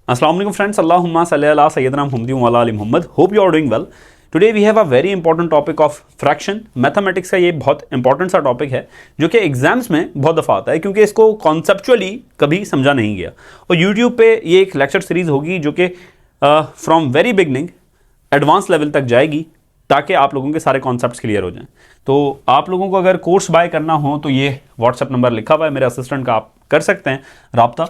Assalamu alaikum friends, Allahumma salli ala Sayyidina Muhammadin wa ala ali Muhammad. Hope you are doing well. Today we have a very important topic of fraction. Mathematics का ये बहुत important सा topic है जो कि exams में बहुत दफ़ा आता है क्योंकि इसको कॉन्सेप्चुअली कभी समझा नहीं गया। और YouTube पे ये एक लेक्चर सीरीज़ होगी जो कि from very beginning advance level तक जाएगी ताकि आप लोगों के सारे कॉन्सेप्ट्स क्लियर हो जाएं। तो आप लोगों को अगर कोर्स बाय करना हो तो ये व्हाट्सएप नंबर लिखा हुआ है मेरे असिस्टेंट का, आप कर सकते हैं राब्ता।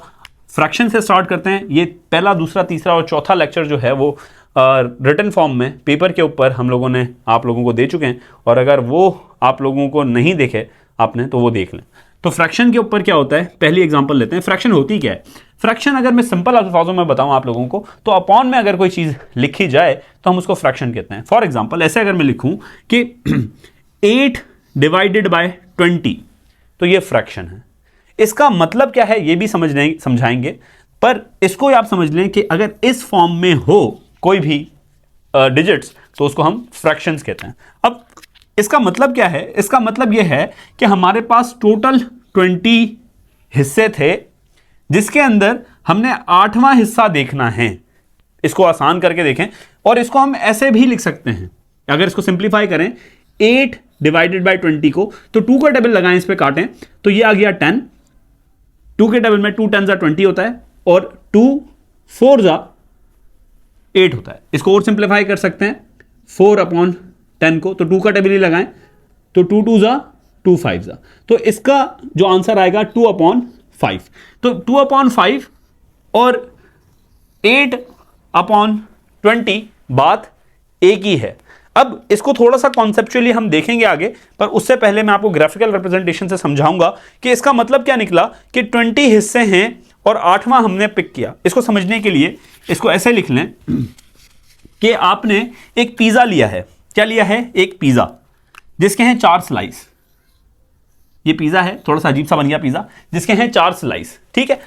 फ्रैक्शन से स्टार्ट करते हैं। ये पहला, दूसरा, तीसरा और चौथा लेक्चर जो है वो रिटन फॉर्म में पेपर के ऊपर हम लोगों ने आप लोगों को दे चुके हैं, और अगर वो आप लोगों को नहीं देखे आपने तो वो देख लें। तो फ्रैक्शन के ऊपर क्या होता है, पहली एग्जांपल लेते हैं। फ्रैक्शन होती क्या है? फ्रैक्शन अगर मैं सिंपल अल्फाजों में बताऊं आप लोगों को तो अपॉन में अगर कोई चीज़ लिखी जाए तो हम उसको फ्रैक्शन कहते हैं। फॉर एग्जाम्पल ऐसे अगर मैं लिखूँ कि 8 डिवाइडेड बाय 20 तो ये फ्रैक्शन है। इसका मतलब क्या है ये भी समझाएंगे, पर इसको आप समझ लें कि अगर इस फॉर्म में हो कोई भी डिजिट्स तो उसको हम फ्रैक्शंस कहते हैं। अब इसका मतलब क्या है? इसका मतलब यह है कि हमारे पास टोटल 20 हिस्से थे जिसके अंदर हमने 8वां हिस्सा देखना है। इसको आसान करके देखें, और इसको हम ऐसे भी लिख सकते हैं। अगर इसको सिंप्लीफाई करें 8 डिवाइडेड बाय 20 को, तो 2 का टेबल लगाएं, इस पे काटें तो ये आ गया 10। 2 के टेबल में 2 10 जा 20 होता है और 2 4 जा 8 होता है। इसको और सिंप्लीफाई कर सकते हैं 4/10 को, तो 2 का टेबल ही लगाएं तो 2 2 जा 2 5 जा, तो इसका जो आंसर आएगा 2/5। तो 2/5 और 8/20 बात एक ही है। अब इसको थोड़ा सा कॉन्सेप्चुअली हम देखेंगे आगे, पर उससे पहले मैं आपको ग्राफिकल रिप्रेजेंटेशन से समझाऊंगा कि इसका मतलब क्या निकला कि 20 हिस्से हैं और 8वां हमने पिक किया। इसको समझने के लिए इसको ऐसे लिख लें कि आपने एक पिज़्ज़ा लिया है। क्या लिया है? एक पिज़्ज़ा जिसके हैं 4 स्लाइस। ये पिज़्ज़ा है, थोड़ा सा अजीब सा बन गया पिज़्ज़ा, जिसके हैं 4 स्लाइस। ठीक है,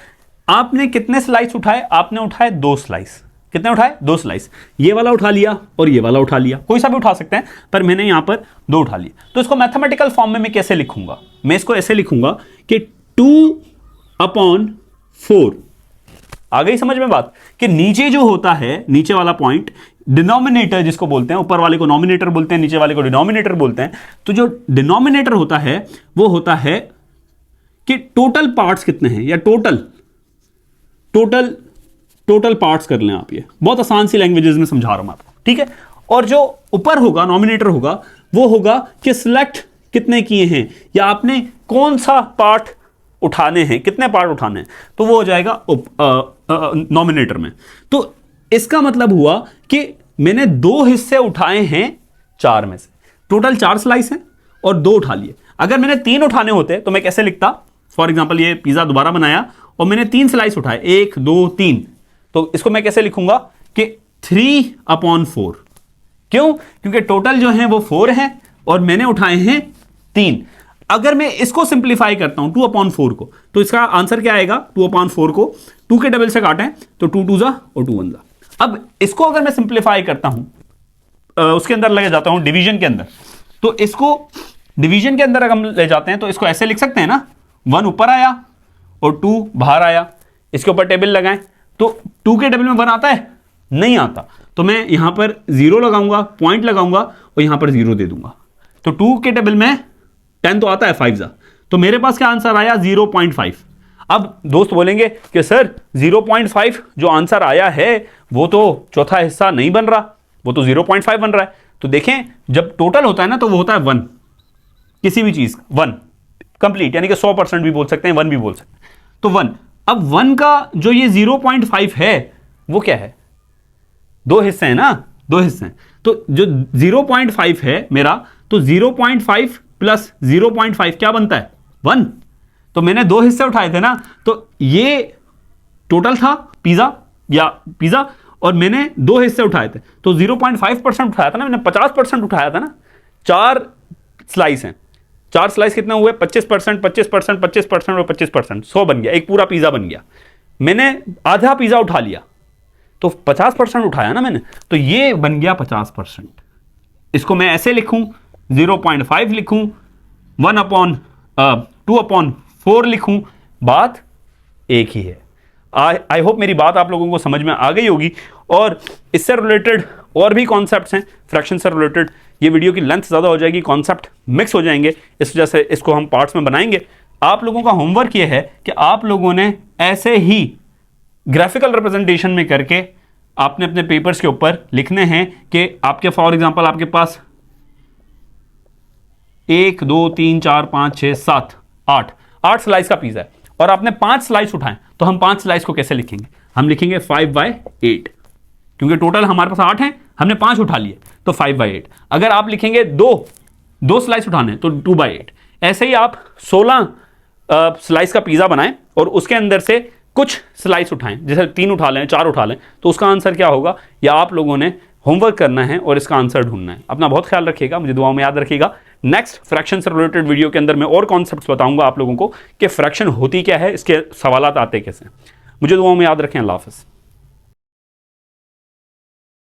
आपने कितने स्लाइस उठाए? आपने उठाए 2 स्लाइस। कितने उठाए? 2 स्लाइस। ये वाला उठा लिया और ये वाला उठा लिया, कोई सा भी उठा सकते हैं, पर मैंने यहां पर 2 उठा लिया। तो इसको मैथमेटिकल फॉर्म में मैं कैसे लिखूंगा? मैं इसको ऐसे लिखूंगा कि 2/4। आ गई समझ में बात? कि नीचे जो होता है, नीचे वाला पॉइंट डिनोमिनेटर जिसको बोलते हैं, ऊपर वाले को नॉमिनेटर बोलते हैं, नीचे वाले को डिनोमिनेटर बोलते हैं। तो जो डिनोमिनेटर होता है वो होता है कि टोटल पार्ट्स कितने हैं, या टोटल पार्ट्स कर लें आप। ये बहुत आसान सी लैंग्वेजेस में समझा रहा हूं आपको, ठीक है। और जो ऊपर होगा, नॉमिनेटर होगा, वो होगा कि सिलेक्ट कितने किए हैं, या आपने कौन सा पार्ट उठाने हैं, कितने पार्ट उठाने हैं, तो वो हो जाएगा नॉमिनेटर में। तो इसका मतलब हुआ कि मैंने 2 हिस्से उठाए हैं 4 में से। टोटल 4 स्लाइस हैं और 2 उठा लिए। अगर मैंने 3 उठाने होते तो मैं कैसे लिखता? फॉर एग्जाम्पल ये पिज़्ज़ा दोबारा बनाया और मैंने 3 स्लाइस उठाए, 1 2 3, तो इसको मैं कैसे लिखूंगा कि 3/4। क्यों? क्योंकि टोटल जो है वो 4 है और मैंने उठाए हैं 3। अगर मैं इसको सिंप्लीफाई करता हूं 2/4 को, तो इसका आंसर क्या आएगा? 2/4 को 2 के टेबल से काटें तो 2 2 जा और 2 1 जा। अब इसको अगर मैं सिंप्लीफाई करता हूं, उसके अंदर ले जाता हूं डिवीजन के अंदर, तो इसको डिवीजन के अंदर अगर हम ले जाते हैं तो इसको ऐसे लिख सकते हैं ना, 1 ऊपर आया और 2 बाहर आया। इसके ऊपर टेबल लगाएं तो 2 के टेबल में 1 आता है? नहीं आता। तो मैं यहां पर 0 लगाऊंगा, पॉइंट लगाऊंगा और यहां पर 0 दे दूंगा। तो 2 के टेबल में 10 तो आता है, 5 जा, तो मेरे पास क्या आंसर आया? 0.5। अब दोस्त बोलेंगे कि सर 0.5 जो आंसर आया है वो तो चौथा हिस्सा नहीं बन रहा, वो तो 0.5 बन रहा है। तो देखें, जब टोटल होता है ना तो वो होता है 1, किसी भी चीज 1 कंप्लीट, यानी कि 100% भी बोल सकते हैं, 1 भी बोल सकते हैं, तो 1। अब 1 का जो ये 0.5 है वो क्या है? 2 हिस्से हैं ना, 2 हिस्से हैं। तो जो 0.5 है मेरा, तो 0.5 प्लस 0.5 क्या बनता है? 1। तो मैंने 2 हिस्से उठाए थे ना, तो ये टोटल था पिज़्ज़ा और मैंने 2 हिस्से उठाए थे, तो 0.5% उठाया था ना मैंने, 50% उठाया था ना। 4 स्लाइस हैं, 4 स्लाइस कितने हुए? 25%, 25%, 25% और 25%, 100 बन गया, एक पूरा पिज़्ज़ा बन गया। मैंने आधा पिज़्ज़ा उठा लिया तो 50% उठाया ना मैंने, तो ये बन गया 50%। इसको मैं ऐसे लिखूं, 0.5 लिखूं, 2/4 लिखूं, बात एक ही है। आई होप मेरी बात आप लोगों को समझ में आ गई होगी। और इससे रिलेटेड और भी कॉन्सेप्ट्स हैं फ्रैक्शन से रिलेटेड, ये वीडियो की लेंथ ज़्यादा हो जाएगी, कॉन्सेप्ट मिक्स हो जाएंगे, इस वजह से इसको हम पार्ट्स में बनाएंगे। आप लोगों का होमवर्क ये है कि आप लोगों ने ऐसे ही ग्राफिकल रिप्रेजेंटेशन में करके आपने अपने पेपर्स के ऊपर लिखने हैं कि आपके फॉर एग्जांपल आपके पास 1 2 3 4 5 6 7 8 स्लाइस का पिज़्ज़ा है और आपने 5 स्लाइस उठाएं, तो हम 5 स्लाइस को कैसे लिखेंगे? हम लिखेंगे 5/8, क्योंकि टोटल हमारे पास 8 हैं, हमने 5 उठा लिए तो 5/8। अगर आप लिखेंगे दो स्लाइस उठाने तो 2/8। ऐसे ही आप 16 स्लाइस का पिज़्ज़ा बनाएं और उसके अंदर से कुछ स्लाइस उठाएं, जैसे 3 उठा लें, 4 उठा लें, तो उसका आंसर क्या होगा? या आप लोगों ने होमवर्क करना है और इसका आंसर ढूंढना है। अपना बहुत ख्याल रखिएगा, मुझे दुआओं में याद रखिएगा। नेक्स्ट फ्रैक्शन से रिलेटेड वीडियो के अंदर मैं और कॉन्सेप्ट्स बताऊंगा आप लोगों को कि फ्रैक्शन होती क्या है, इसके सवालात आते कैसे हैं। मुझे दुआओं में याद रखें। अल्लाह हाफ़िज़।